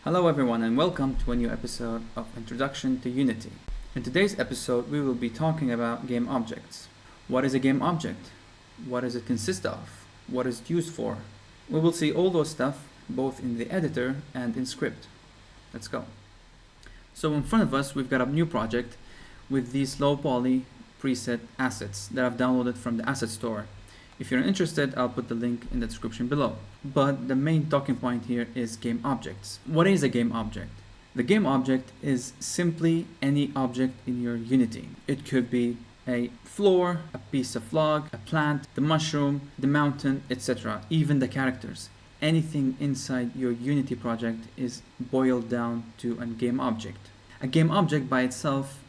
Hello everyone and welcome to a new episode of Introduction to Unity. In today's episode we will be talking about game objects. What is a game object? What does it consist of? What is it used for? We will see all those stuff both in the editor and in script. Let's go. So in front of us we've got a new project with these low poly preset assets that I've downloaded from the asset store. If you're interested, I'll put the link in the description below. But the main talking point here is game objects. What is a game object? The game object is simply any object in your Unity. It could be a floor, a piece of log, a plant, the mushroom, the mountain, etc. Even the characters. Anything inside your Unity project is boiled down to a game object. A game object by itself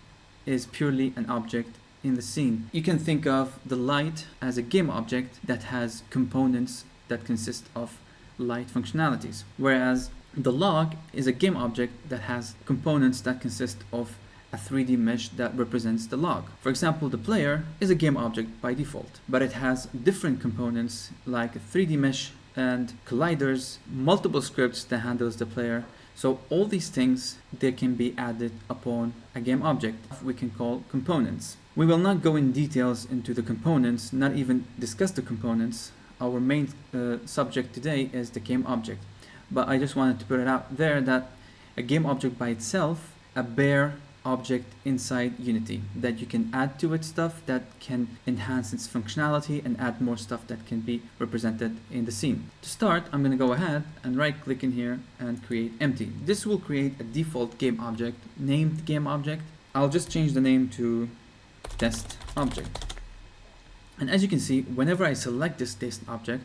is purely an object in the scene. You can think of the light as a game object that has components that consist of light functionalities, whereas the log is a game object that has components that consist of a 3D mesh that represents the log. For example, the player is a game object by default, but it has different components like a 3D mesh and colliders, multiple scripts that handles the player. So all these things, they can be added upon a game object we can call components. We will not go in details into the components, not even discuss the components. Our main subject today is the game object. But I just wanted to put it out there that a game object by itself, a bare object inside Unity that you can add to it stuff that can enhance its functionality and add more stuff that can be represented in the scene. To start, I'm going to go ahead and right click in here and create empty. This will create a default game object named game object. I'll just change the name to test object. And as you can see, whenever I select this test object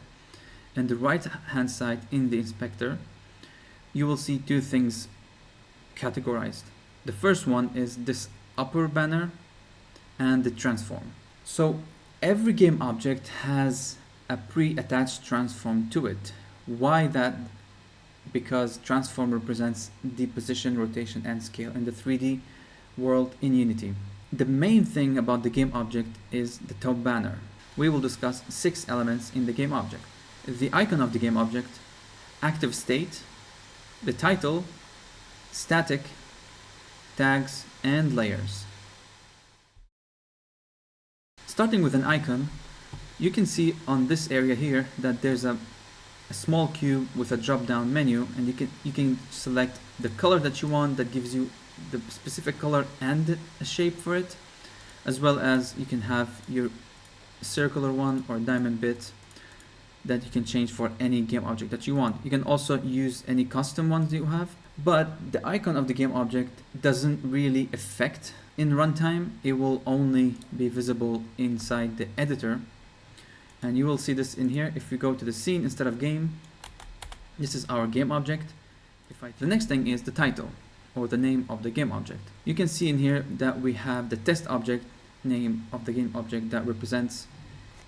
and the right hand side in the inspector, you will see two things categorized. The first one is this upper banner and the transform. So every game object has a pre-attached transform to it. Why that? Because transform represents the position, rotation and scale in the 3D world in Unity. The main thing about the game object is the top banner. We will discuss 6 elements in the game object: the icon of the game object, active state, the title, static, tags and layers. Starting with an icon, you can see on this area here that there's a small cube with a drop down menu, and you can select the color that you want that gives you the specific color and a shape for it, as well as you can have your circular one or diamond bit that you can change for any game object that you want. You can also use any custom ones that you have, but the icon of the game object doesn't really affect in runtime. It will only be visible inside the editor, and you will see this in here. If we go to the scene instead of game, this is our game object. The next thing is the title, or the name of the game object. You can see in here that we have the test object name of the game object that represents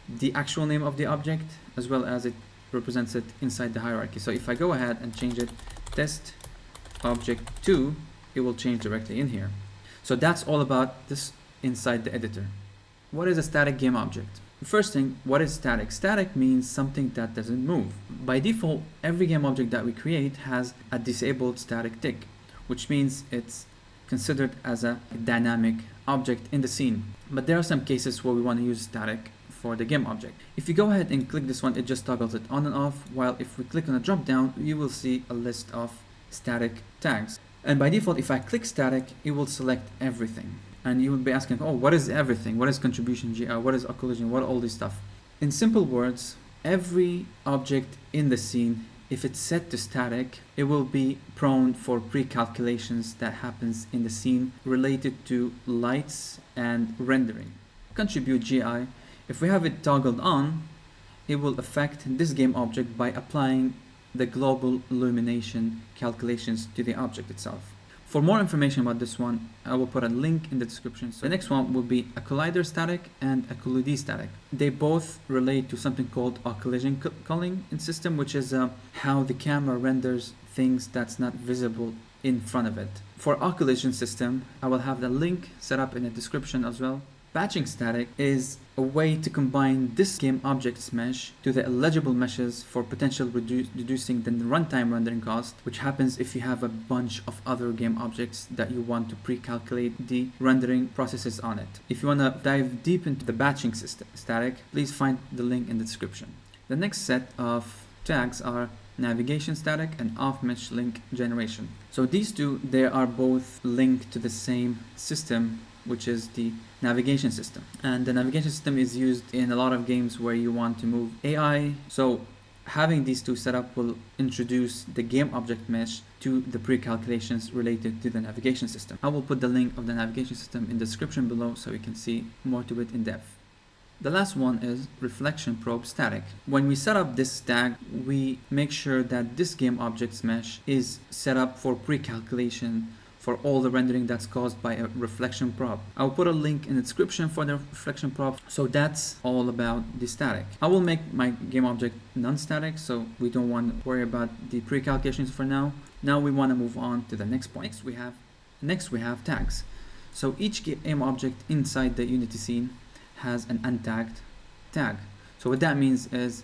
the actual name of the object, as well as it represents it inside the hierarchy. So if I go ahead and change it test object 2, it will change directly in here. So that's all about this inside the editor. What is a static game object? First thing, what is static? Static means something that doesn't move. By default, every game object that we create has a disabled static tick, which means it's considered as a dynamic object in the scene. But there are some cases where we want to use static for the game object. If you go ahead and click this one, it just toggles it on and off, while if we click on a drop down, you will see a list of static tags. And by default, if I click static, it will select everything. And you will be asking, oh, what is everything? What is contribution GR? What is occlusion? What all this stuff? In simple words, every object in the scene, if it's set to static, it will be prone for pre-calculations that happens in the scene related to lights and rendering. Contribute GI, if we have it toggled on, it will affect this game object by applying the global illumination calculations to the object itself. For more information about this one, I will put a link in the description. So the next one will be a collider static and a collide static. They both relate to something called a collision culling in system, which is how the camera renders things that's not visible in front of it. For our collision system, I will have the link set up in the description as well. Batching static is a way to combine this GameObjects mesh to the eligible meshes for potential reducing the runtime rendering cost, which happens if you have a bunch of other GameObjects that you want to pre-calculate the rendering processes on it. If you want to dive deep into the batching static, please find the link in the description. The next set of tags are navigation static and off-mesh link generation. So these two, they are both linked to the same system, which is the navigation system. And the navigation system is used in a lot of games where you want to move AI. So having these two set up will introduce the GameObject mesh to the pre-calculations related to the navigation system. I will put the link of the navigation system in the description below so you can see more to it in depth. The last one is reflection probe static. When we set up this tag, we make sure that this GameObjects mesh is set up for pre-calculation for all the rendering that's caused by a reflection probe. I'll put a link in the description for the reflection probe. So that's all about the static. I will make my GameObject non-static, so we don't want to worry about the pre-calculations for now. Now we want to move on to the next point. Next we have tags. So each GameObject inside the Unity scene has an untagged tag. So what that means is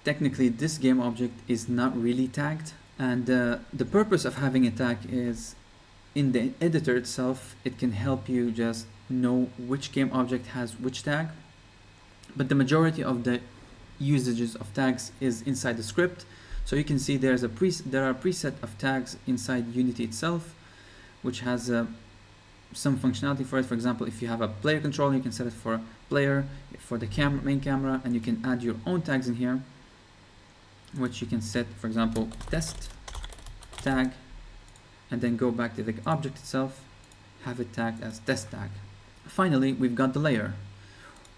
technically this GameObject is not really tagged, and the purpose of having a tag is in the editor itself, it can help you just know which GameObject has which tag, but the majority of the usages of tags is inside the script. So you can see there are a preset of tags inside Unity itself, which has some functionality for it. For example, if you have a player controller, you can set it for player, for the main camera, and you can add your own tags in here, which you can set, for example, test tag, and then go back to the object itself, have it tagged as test tag. Finally, we've got the layer.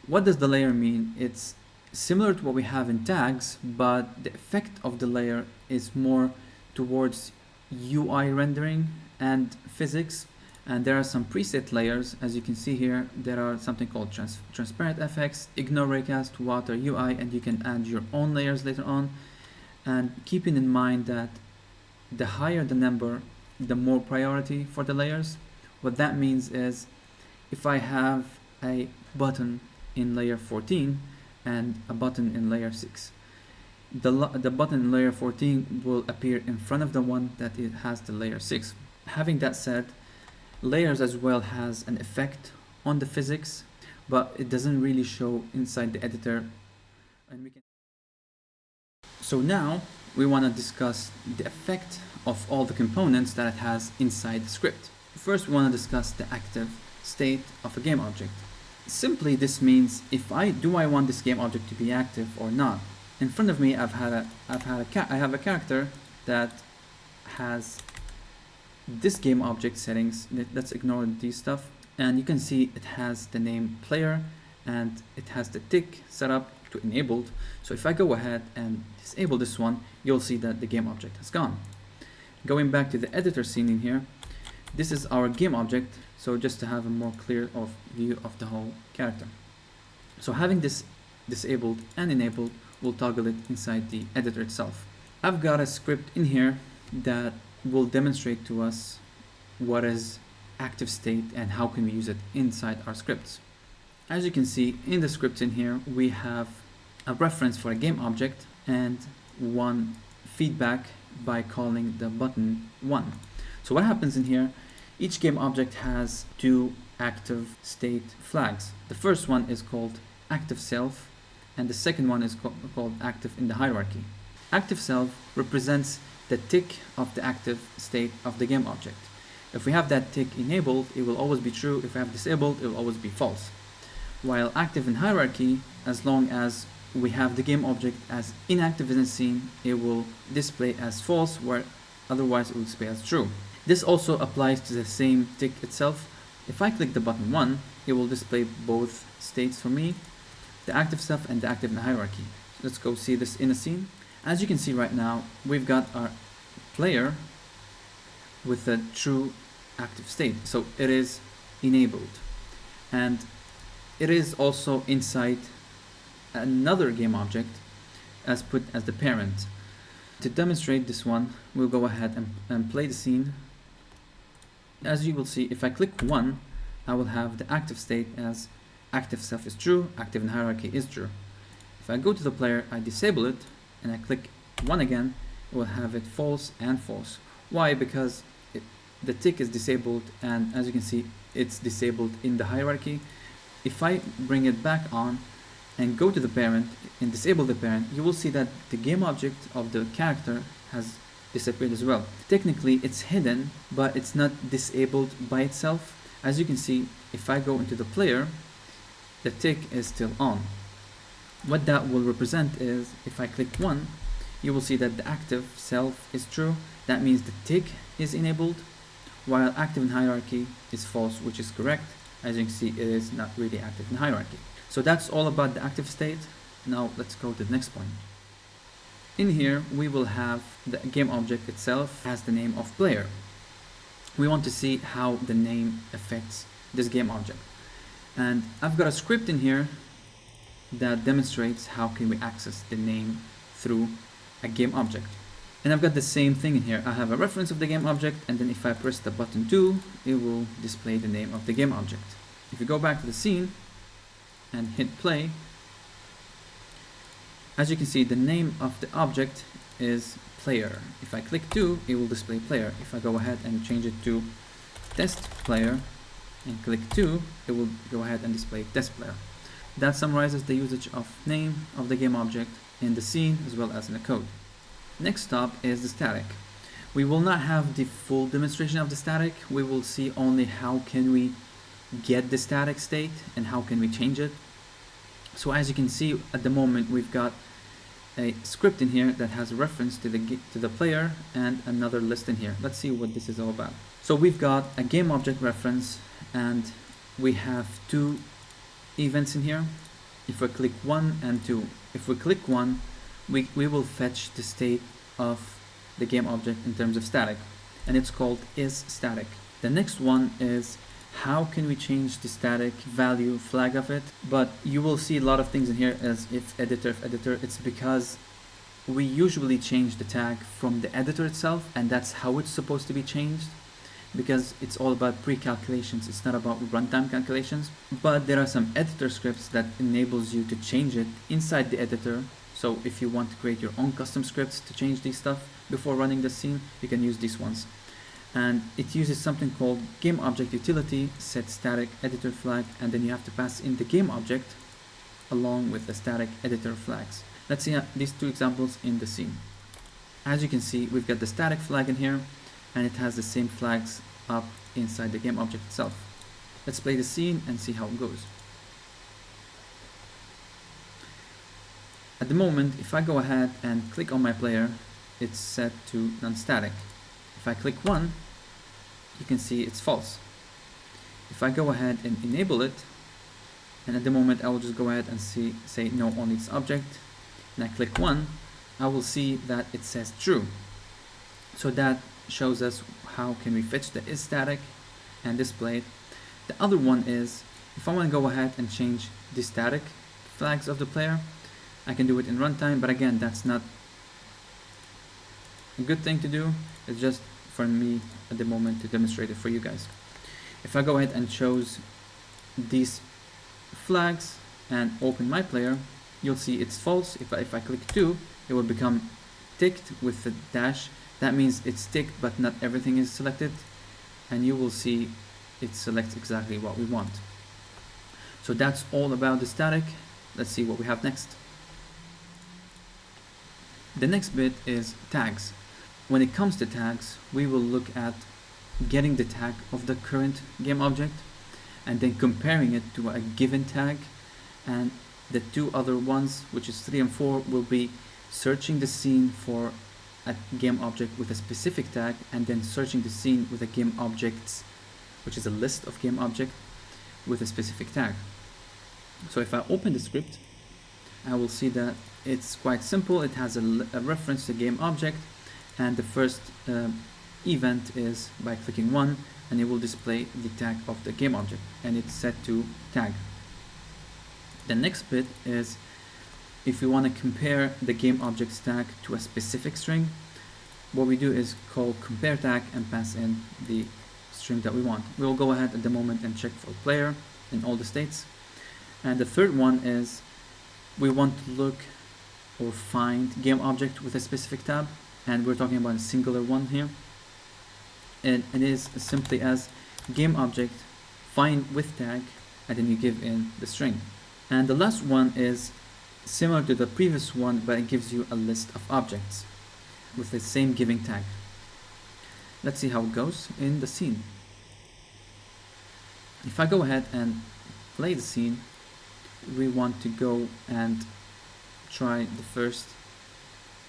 What does the layer mean? It's similar to what we have in tags, but the effect of the layer is more towards UI rendering and physics. And there are some preset layers. As you can see here, there are something called transparent FX, ignore raycast, water, UI, and you can add your own layers later on. And keeping in mind that the higher the number, the more priority for the layers. What that means is if I have a button in layer 14 and a button in layer 6, the button in layer 14 will appear in front of the one that it has the layer 6. Having that said, layers as well has an effect on the physics, but it doesn't really show inside the editor. And so now we want to discuss the effect of all the components that it has inside the script. First, we want to discuss the active state of a GameObject. Simply, this means if I want this GameObject to be active or not. In front of me, I have a character that has this GameObject settings. Let's ignore these stuff, and you can see it has the name player and it has the tick set up to enabled. So if I go ahead and disable this one, you'll see that the GameObject has gone. Going back to the editor scene in here, this is our GameObject, so just to have a more clear view of the whole character. So having this disabled and enabled will toggle it inside the editor itself. I've got a script in here that will demonstrate to us what is active state and how can we use it inside our scripts. As you can see in the scripts in here, we have a reference for a GameObject and one feedback by calling the button 1. So what happens in here, each GameObject has two active state flags. The first one is called active self, and the second one is called active in the hierarchy. Active self represents the tick of the active state of the GameObject. If we have that tick enabled, it will always be true. If we have disabled, it will always be false. While active in hierarchy, as long as we have the GameObject as inactive in the scene, it will display as false, where otherwise it will display as true. This also applies to the same tick itself. If I click the button 1, it will display both states for me, the active stuff and the active in the hierarchy. So let's go see this in a scene. As you can see right now, we've got our player with a true active state. So it is enabled. And it is also inside another GameObject as put as the parent. To demonstrate this one, we'll go ahead and play the scene. As you will see, if I click 1, I will have the active state as active self is true, active in hierarchy is true. If I go to the player, I disable it, and I click 1 again, it will have it false and false. Why? Because the tick is disabled, and as you can see, it's disabled in the hierarchy. If I bring it back on and go to the parent and disable the parent, you will see that the game object of the character has disappeared as well. Technically, it's hidden, but it's not disabled by itself. As you can see, if I go into the player, the tick is still on. What that will represent is, if I click 1, you will see that the active self is true. That means the tick is enabled, while active in hierarchy is false, which is correct. As you can see, it is not really active in hierarchy. So that's all about the active state. Now let's go to the next point. In here, we will have the game object itself has the name of player. We want to see how the name affects this game object. And I've got a script in here that demonstrates how can we access the name through a game object. And I've got the same thing in here. I have a reference of the game object, and then if I press the button 2, it will display the name of the game object. If you go back to the scene and hit play, as you can see, the name of the object is player. If I click 2, it will display player. If I go ahead and change it to test player and click 2, it will go ahead and display test player. That summarizes the usage of name of the game object in the scene as well as in the code. Next up is the static. We will not have the full demonstration of the static. We will see only how can we get the static state and how can we change it. So as you can see, at the moment we've got a script in here that has a reference to the player and another list in here. Let's see what this is all about. So we've got a game object reference, and we have 2 events in here. If we click 1 and 2, if we click 1, we will fetch the state of the game object in terms of static, and it's called isStatic. The next one is how can we change the static value flag of it, but you will see a lot of things in here as if editor. It's because we usually change the tag from the editor itself, and that's how it's supposed to be changed, because it's all about pre-calculations, it's not about runtime calculations. But there are some editor scripts that enables you to change it inside the editor. So if you want to create your own custom scripts to change these stuff before running the scene, you can use these ones. And it uses something called GameObjectUtility set static editor flag, and then you have to pass in the game object along with the static editor flags. Let's see these 2 examples in the scene. As you can see, we've got the static flag in here, and it has the same flags up inside the game object itself. Let's play the scene and see how it goes. At the moment, if I go ahead and click on my player, it's set to non-static. If I click 1, you can see it's false. If I go ahead and enable it, and at the moment I will just go ahead and say no on its object, and I click 1, I will see that it says true. So that shows us how can we fetch the isStatic and display it. The other one is, if I want to go ahead and change the static flags of the player, I can do it in runtime, but again, that's not a good thing to do. It's just for me at the moment to demonstrate it for you guys. If I go ahead and choose these flags and open my player, you'll see it's false. If I click 2, it will become ticked with the dash. That means it's ticked, but not everything is selected, and you will see it selects exactly what we want. So that's all about the static. Let's see what we have next. The next bit is tags. When it comes to tags, we will look at getting the tag of the current game object and then comparing it to a given tag, and the 2 other ones, which is 3 and 4, will be searching the scene for a game object with a specific tag, and then searching the scene with a game objects, which is a list of game object with a specific tag. So if I open the script, I will see that it's quite simple. It has a reference to game object, and the first event is by clicking 1, and it will display the tag of the game object, and it's set to tag. The next bit is if we want to compare the game object's tag to a specific string, what we do is call compare tag and pass in the string that we want. We'll go ahead at the moment and check for player in all the states. And the third one is we want to look or find GameObject with a specific tab, and we're talking about a singular one here. And it is simply as GameObject find with tag, and then you give in the string. And the last one is similar to the previous one, but it gives you a list of objects with the same giving tag. Let's see how it goes in the scene. If I go ahead and play the scene, we want to go and try the first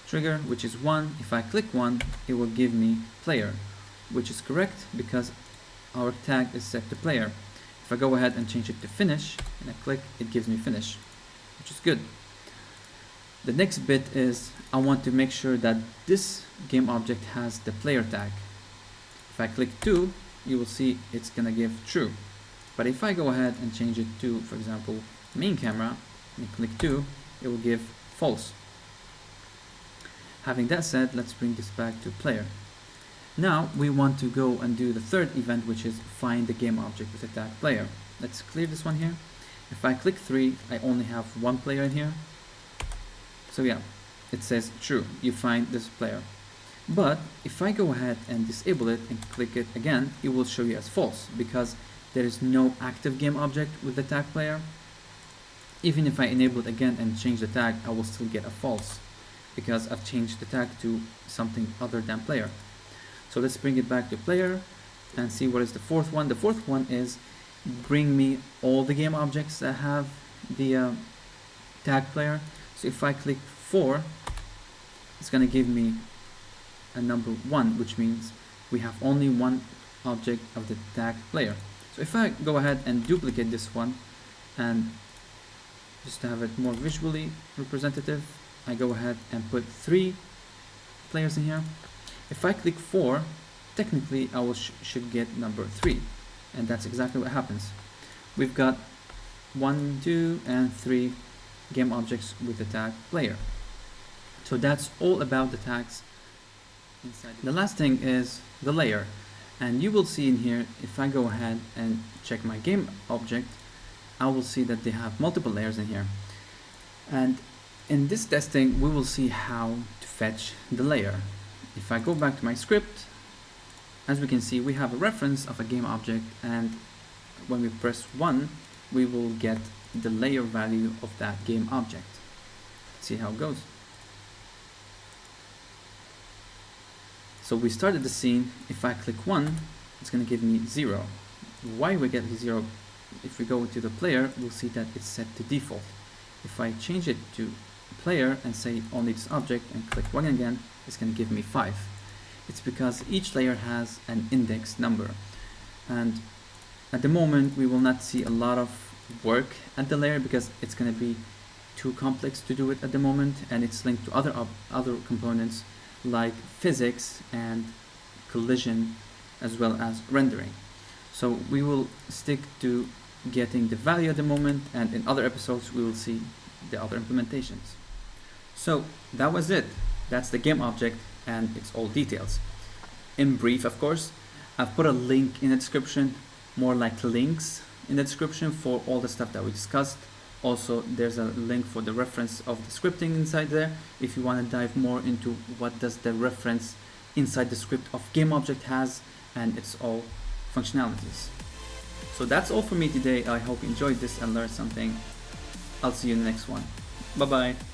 trigger, which is 1. If I click 1, it will give me player, which is correct because our tag is set to player. If I go ahead and change it to finish and I click, it gives me finish, which is good. The next bit is I want to make sure that this GameObject has the player tag. If I click 2, you will see it's gonna give true. But if I go ahead and change it to, for example, main camera, and click 2, it will give false. Having that said, let's bring this back to player. Now we want to go and do the third event, which is find the GameObject with the tag player. Let's clear this one here. If I click 3, I only have one player in here. So yeah, it says true, you find this player. But if I go ahead and disable it and click it again, it will show you as false because there is no active GameObject with the tag player. Even if I enable it again and change the tag, I will still get a false because I've changed the tag to something other than player. So let's bring it back to player and see what is the fourth one. The fourth one is bring me all the GameObjects that have the tag player. So if I click 4, it's going to give me a number 1, which means we have only one object of the tag player. So if I go ahead and duplicate this one and just to have it more visually representative, I go ahead and put 3 players in here. If I click 4, technically I will should get number 3, and that's exactly what happens. We've got 1, 2, and 3 GameObjects with the tag player. So that's all about the tags inside. The last thing is the layer, and you will see in here, if I go ahead and check my GameObject, I will see that they have multiple layers in here. And in this testing, we will see how to fetch the layer. If I go back to my script, as we can see, we have a reference of a GameObject, and when we press 1, we will get the layer value of that GameObject. Let's see how it goes. So we started the scene. If I click 1, it's going to give me 0. Why we get 0? If we go to the player, we'll see that it's set to default. If I change it to player and say only this object and click 1 again, it's going to give me 5. It's because each layer has an index number, and at the moment we will not see a lot of work at the layer because it's going to be too complex to do it at the moment, and it's linked to other components like physics and collision as well as rendering. So we will stick to getting the value at the moment, and in other episodes we will see the other implementations. So that was it. That's the GameObject and its all details. In brief, of course, I've put a link in the description, more like links in the description for all the stuff that we discussed. Also, there's a link for the reference of the scripting inside there if you want to dive more into what does the reference inside the script of GameObject has and its all functionalities. So that's all for me today. I hope you enjoyed this and learned something. I'll see you in the next one. Bye bye.